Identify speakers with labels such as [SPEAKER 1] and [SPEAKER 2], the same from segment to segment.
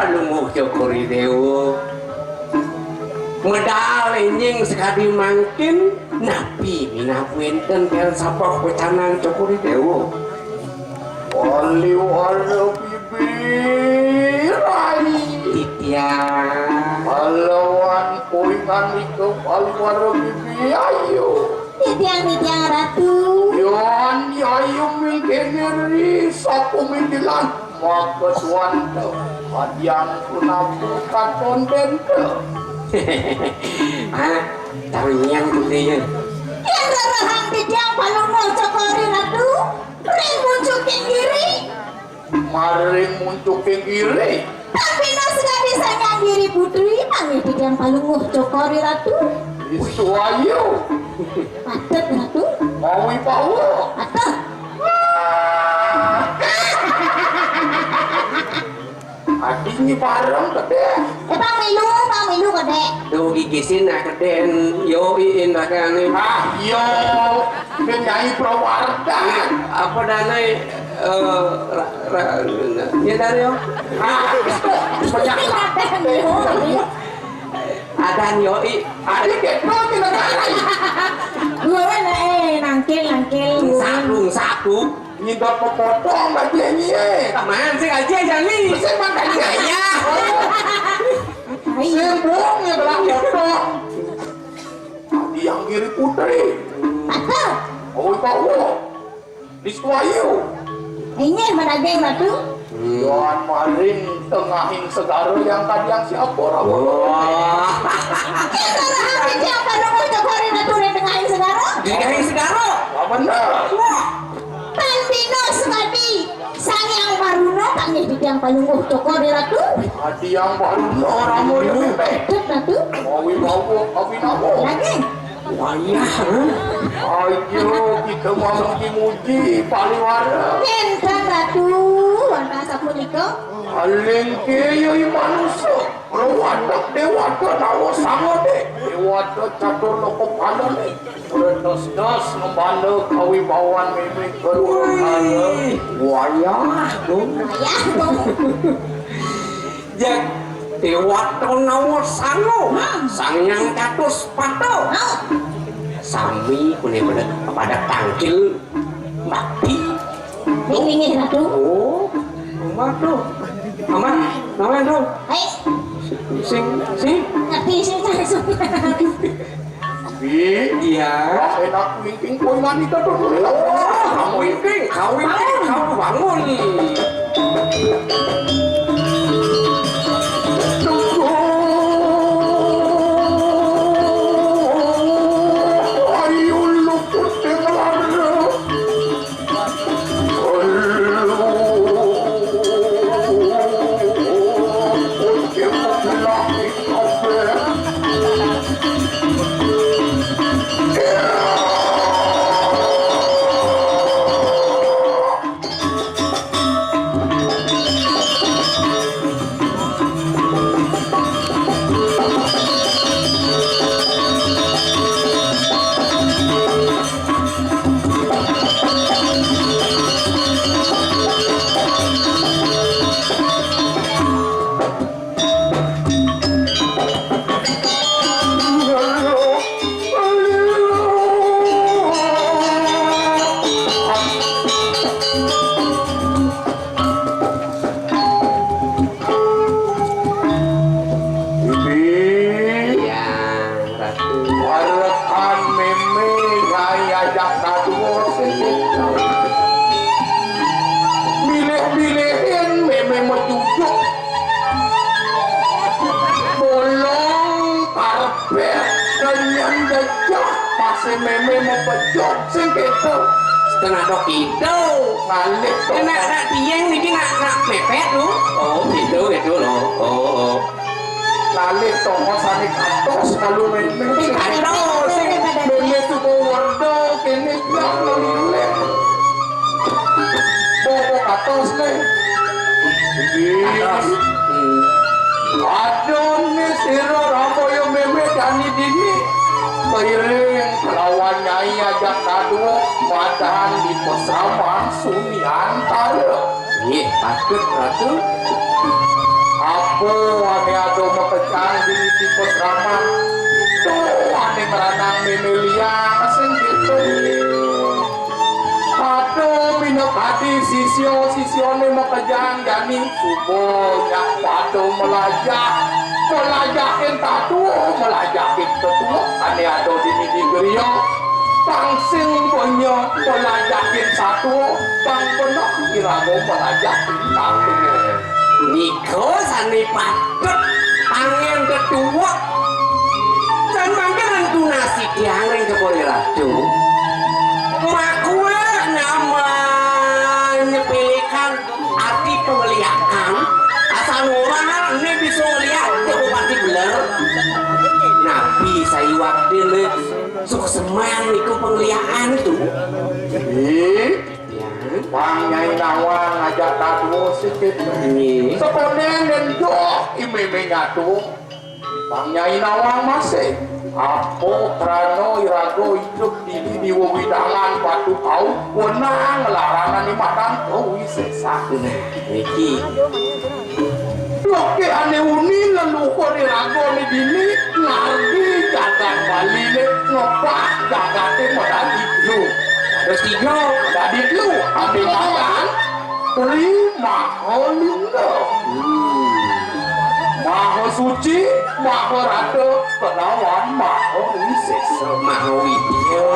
[SPEAKER 1] palumuh Cokori Dewo medal enjing sekali mangkin napi minapwenten kel sapok pecanan Cokori Dewo
[SPEAKER 2] wali bibirai
[SPEAKER 1] titiang
[SPEAKER 2] pahlawan poingan itu wali bibi ayo
[SPEAKER 3] Titiang ratu
[SPEAKER 2] yon ayo mingkiri sapu mindilan maka suanta adiang punapu katon
[SPEAKER 1] ah tariang putihnya
[SPEAKER 3] yang rarahan titiang palungo Cokori ratu ring muncukin diri
[SPEAKER 2] maring muncukin diri
[SPEAKER 3] tapi nas gak bisa nyandiri putri panggil titiang palungo Cokori ratu
[SPEAKER 2] isu ayo
[SPEAKER 3] patet ratu
[SPEAKER 2] maui bawa
[SPEAKER 3] patet
[SPEAKER 2] adinyi bareng gede
[SPEAKER 3] pamilu gede
[SPEAKER 1] tuh gigisin nak keden yo iin nakane
[SPEAKER 2] yo penyanyi prawarta
[SPEAKER 1] apa danai ya dari yo ada yoi
[SPEAKER 2] adik kepo tidak kalah
[SPEAKER 3] gue nangkil
[SPEAKER 1] saku
[SPEAKER 2] nyidot popotong lagi ini
[SPEAKER 1] teman sih aja jangan
[SPEAKER 2] saya makan gaya
[SPEAKER 3] ayo
[SPEAKER 2] sembongnya belah potong tadi yang kiri putri
[SPEAKER 3] patet
[SPEAKER 2] oh bawa diskuayu
[SPEAKER 3] ini menagih ratu
[SPEAKER 2] Yohan maring tengahin segara yang tadi yang siapa
[SPEAKER 1] wah
[SPEAKER 3] yang rarahan titiang palungo Cokori ratu ring tengahin segara
[SPEAKER 1] dikain segaro
[SPEAKER 2] apa benar
[SPEAKER 3] Pembino sekali Sangyang Maruno panggil titiang palungo Cokori ratu
[SPEAKER 2] tadi yang baru orang mau yang bebek
[SPEAKER 3] patet ratu
[SPEAKER 2] mau bawa kawin aku
[SPEAKER 3] lagi
[SPEAKER 1] wayah
[SPEAKER 2] ayo kita mau dimuji paliwara
[SPEAKER 3] Enten ratu warna sapunika
[SPEAKER 2] paling kaya manusia rawadak dewata nawa sama deh dewata catur loko panon deh berdos-dos ngebanda kawibawan mimik berwakala
[SPEAKER 1] wayah tuh
[SPEAKER 3] ayah dong
[SPEAKER 1] jak dewata nawa sango sangyang katus pato sami kuning pada tangkil bakti
[SPEAKER 3] Mingwingih ratu
[SPEAKER 1] oh amat tuh amat namanya tuh
[SPEAKER 3] hai
[SPEAKER 1] sing
[SPEAKER 3] ngerti sih langsung
[SPEAKER 2] bi
[SPEAKER 1] iya
[SPEAKER 2] enak wingking koi mandi ka dulu
[SPEAKER 1] kamu ini kamu bangun
[SPEAKER 2] ayo luput dengar meme mau pejok sing gitu
[SPEAKER 1] setengah dok itu
[SPEAKER 2] balik tuh
[SPEAKER 1] nak tiang ini nak mepet lu oh gitu loh oh
[SPEAKER 2] balik tuh mau sani katos kalau meme
[SPEAKER 1] aduh sing
[SPEAKER 2] meme tuh mau wardo kini yang ngelilek bawa katos nih
[SPEAKER 1] atas
[SPEAKER 2] aduh nih siro ramo yang meme jani dini Piring lawan nyai ajak kado badan di pesawat Suniantara.
[SPEAKER 1] Iya, patut ratu.
[SPEAKER 2] Apo ane ado makecang di tipe ramah tuh ane meranang memelia sing gitu aduh minok hati sisio-sisione makejang jani subonya padu melajakin tatu melajakin tetua ane ado di midi gerio pangsing banyak melajakin satu bang penuh irago melajakin tatu
[SPEAKER 1] Niko sani patut angin kedua dan mangkanan tunasi diangin ke boleh ratu makwa namanya pilihan arti pengeliakan asal orang ini bisa lihat itu pasti bener nabi saya waktu ini suka seman itu pengeliakan itu
[SPEAKER 2] Bang Nyai Nawang ngajak tadu sedikit seponen dan jok imeme ngatu Bang Nyai Nawang masih Apo Prano Irago hidup di wewidangan batu kau wenang larangan di madang kau wisesa
[SPEAKER 1] Niki
[SPEAKER 2] Oke ane uni leluhur Irago ni dini ngardi jagat Bali ni ngepak jagate madang itu
[SPEAKER 1] terus tiga
[SPEAKER 2] jadi lu ambil makan terima holinda maha suci maha rada penawan maha wisesa
[SPEAKER 1] maha widya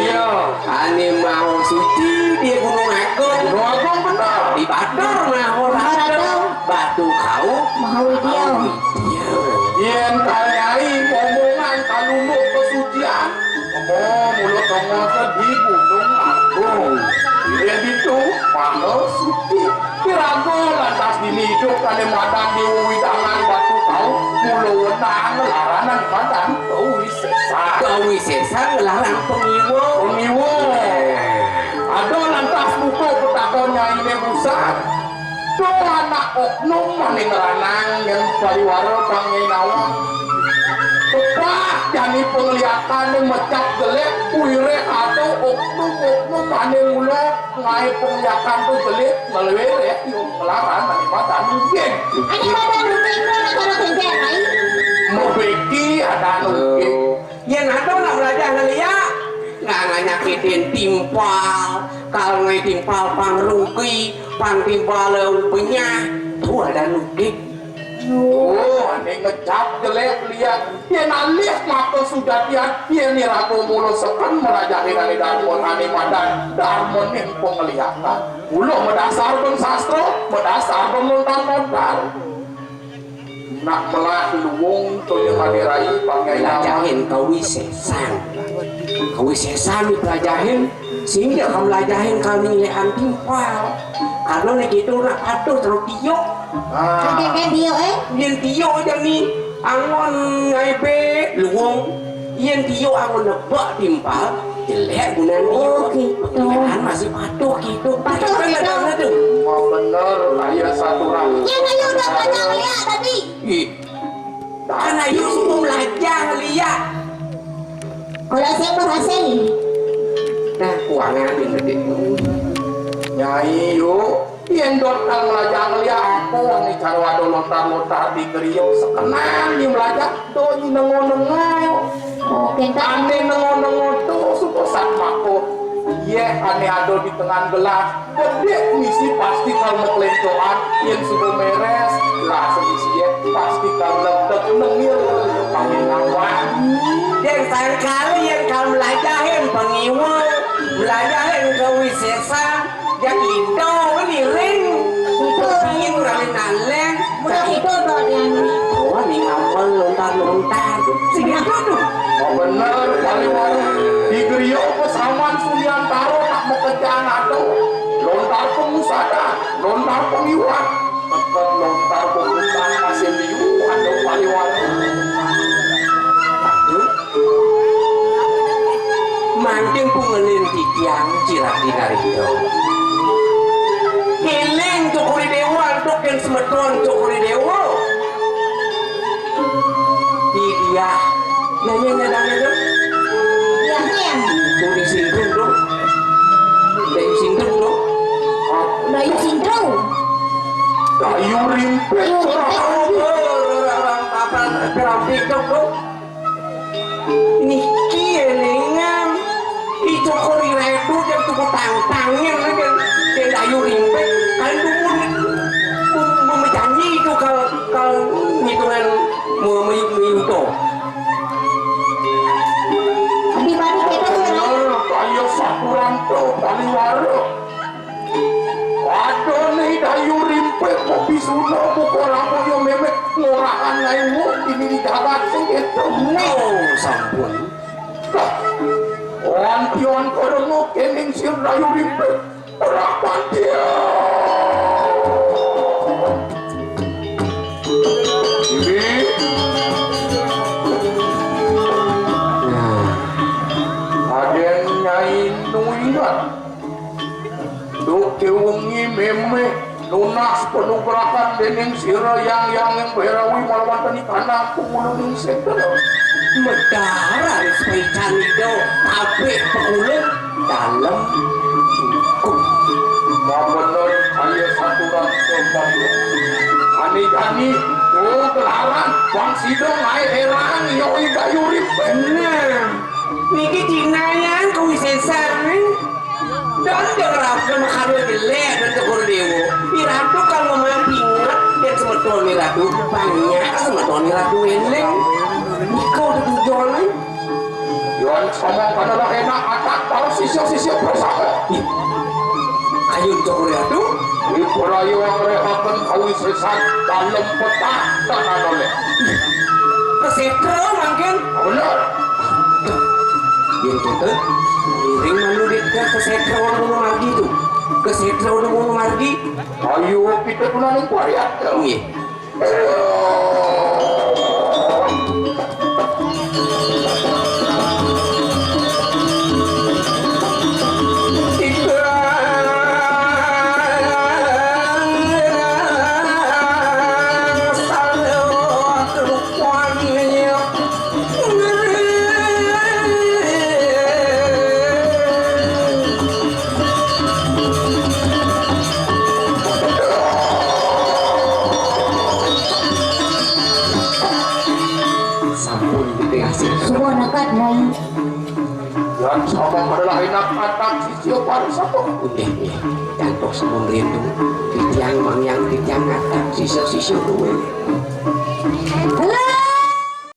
[SPEAKER 2] iya
[SPEAKER 1] ane maha suci di gunung agung
[SPEAKER 2] benar
[SPEAKER 1] di Batur maha rada batu kau
[SPEAKER 3] Maha Widya.
[SPEAKER 2] yen kayai ngomongan kalunduk kesucian mulut ngomong sedih gunung agung dia gitu maha suci kirago lantas dini hidup kane madan di widangan batu kau mulo wenang laranan madan kau wisesa
[SPEAKER 1] ngelarang pengiwo
[SPEAKER 2] ada lantas buku petakonya ini pusat do anak oknum mani ngeranang yang pariwara Bang Nawang Kepah jani penglihatan yang mecap jelek wire atau oknum mani ngulo ngai penglihatan tuh jelek ngelewere yung kelaran mani badan mungkin
[SPEAKER 3] Ani badan rutin lo negara kenjang ai.
[SPEAKER 2] membeki ada mungkin
[SPEAKER 1] yang ada nggak belajar ngelia nggak nyakitin timpal kalau ngai timpal pangruki pang timpal leupenya tuh ada nuki
[SPEAKER 2] oh ane ngecap jelek lihat dia nalih maka sudah dia nirago mulo sekan merajahin ane darmon ane madan darmon yang penglihatan ulo mendasar ben sastro mendasar ben lontar-lontar nak melah luwung to yang adirai pakai
[SPEAKER 1] belajahin kawisesan dipelajahin sehingga kamu belajahin kau nilaian timpal karena nih gitu nak patuh terus tiyo
[SPEAKER 3] Kakek dia
[SPEAKER 1] yen tiyo aja nih angon ngaipe luwung yen tiyo angon nebak timpal jelek gunan pilihan masih patuh gitu
[SPEAKER 3] Patuh gitu.
[SPEAKER 2] mau bener ayah satu orang
[SPEAKER 3] Yang ayo udah banyak lihat tadi.
[SPEAKER 1] kan ayo semua belajar lihat
[SPEAKER 3] Kalau saya berhasil.
[SPEAKER 1] nah uangnya gede
[SPEAKER 2] Nyai yuk yang dokter melajang lihat aku ini cara wado lontar-lontar di kriyo sekenan yang melajang tuh ini nengo-nengo
[SPEAKER 3] Oh, kita
[SPEAKER 2] ane nengo-nengo tuh suka sakmako iya ane ada di tengah gelas gede misi pasti kalau ngekelencoan yang sudah meres lah semisi ya pasti kalau lepet nengil panggil lawan
[SPEAKER 1] yang kali yang kau belajarin pengiwo belajarin kawisesa yang itu niring ingin ngalin nalen
[SPEAKER 3] mudah itu badan.
[SPEAKER 1] oh nih ngambel lontar-lontar sini aku tuh
[SPEAKER 2] oh bener kali waru di kriyo pesaman Suryantaro tak mau kejang atau lontar pengusaha lontar pengiwat tekan lontar pengusaha masih liu atau kali waru
[SPEAKER 1] mancing pungelin tiang cirak di narito Hiling cokori dewa untuk yang semeton cokori dewa di dia nanya dong
[SPEAKER 3] Yang
[SPEAKER 1] tuh di sindung dong dari sindung dong
[SPEAKER 3] udah yuk sindro.
[SPEAKER 2] Dayu rimpit
[SPEAKER 1] orang apa berarti dong niki elingan itu kori redu yang tuku tang-tangnya kan yang dayu rimpit kalian tuh mau janji itu kalau hitungan mau itu
[SPEAKER 3] Di mana kita
[SPEAKER 2] bener kaya saturan tuh paliwara waduh nih dayu rimpit kopi suno pukul lampunya memek ngurahan lainmu ini di jabat sing itu
[SPEAKER 1] oh sampun
[SPEAKER 2] Wantian kodono kening sir dayu rimpit berapan dia ini aden nyai nuingat Duke wengi meme lunas penugrakan dening sira yang berawi malawan tani kana pengulung senter
[SPEAKER 1] medara sepaikan itu tapi pengulut dalam
[SPEAKER 2] bener kaya saturan kembali ani tuh kelaran bang sidong ae herang yoi dayu rimpit
[SPEAKER 1] benar niki cinayan kau sesar dan dengarkan makanya jelek dan tegur dewo iratu kalau mempingat dan semeton iratu banyak semeton iratu eneng kau udah tujuan
[SPEAKER 2] Yon sama adalah enak atak tahu sisio bersama
[SPEAKER 1] ayo tegur iratu
[SPEAKER 2] di perayu yang rehakan kawi sesat dalam peta tanah oleh
[SPEAKER 1] kesetro mungkin
[SPEAKER 2] benar
[SPEAKER 1] yang kita iring malu dekat kesetro orang mau lagi tuh kesetro orang mau lagi
[SPEAKER 2] ayo kita pulang kuariat
[SPEAKER 1] iya
[SPEAKER 3] semua nakat naik.
[SPEAKER 2] yang sama adalah enak atak sisio satu
[SPEAKER 1] udah ya jantung sebelum rindu titiang mangyang titiang atak sisa-sisa dua
[SPEAKER 3] Lah